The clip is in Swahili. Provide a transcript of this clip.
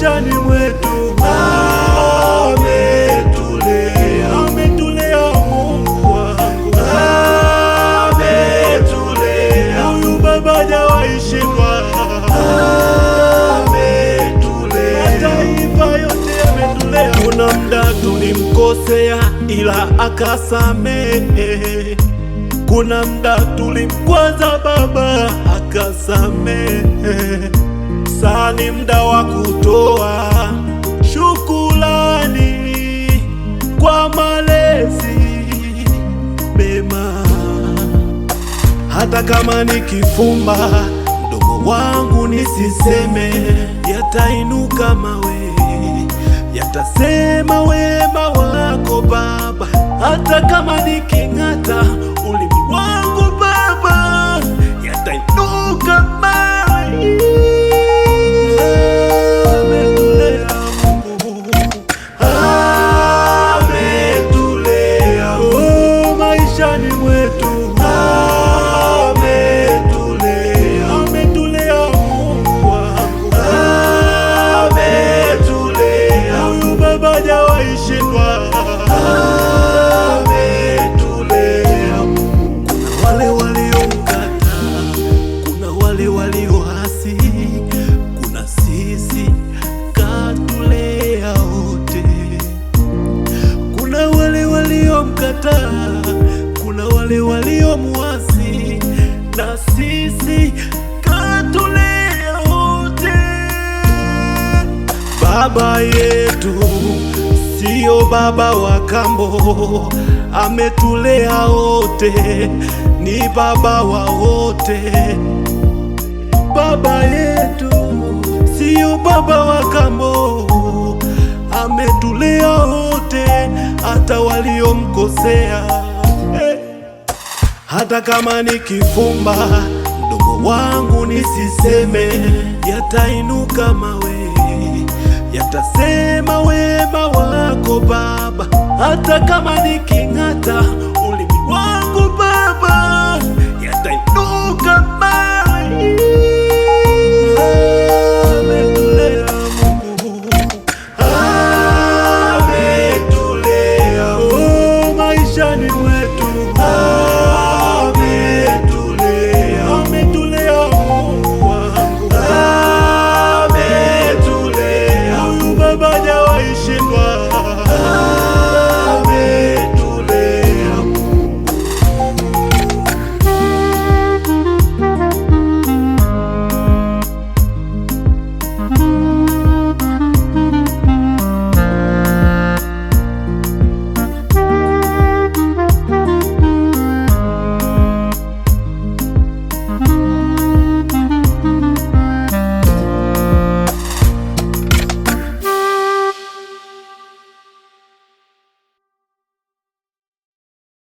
maishani mwetu. Ametulea Mungu wangu, ametulea. Huyu baba hajawahi shindwa, mataifa yote ametulea. Kuna muda tulimkosea ila akasamehe, kuna muda tulimkwaza baba akasamehe. Sasa ni muda wa kutoa shukrani kwa malezi mema. Hata kama nikifumba mdomo wangu nisiseme, yatainuka mawe yatasema wema wako Baba. Hata kama niking'ata ulimi wangu Baba, yatainuka mawe. Ametulea Mungu, ametulea maishani mwetu. Ametulea Mungu wangu, ametulea. Huyu baba hajawahi shindwa, ametulea. Kuna wale waliomkata, kuna wale walioasi, kuna sisi katulea wote. Kuna wale waliomkataa, kuna wale waliomuasi, na sisi katulea wote. Baba yetu sio baba wa kambo, ametulea wote, ni baba wa wote. Baba yetu sio baba wa kambo, ametulea wote, hata waliomkosea. Hata kama nikifumba mdomo wangu nisiseme, yatainuka mawe yatasema wema wako Baba. Hata kama niking'ata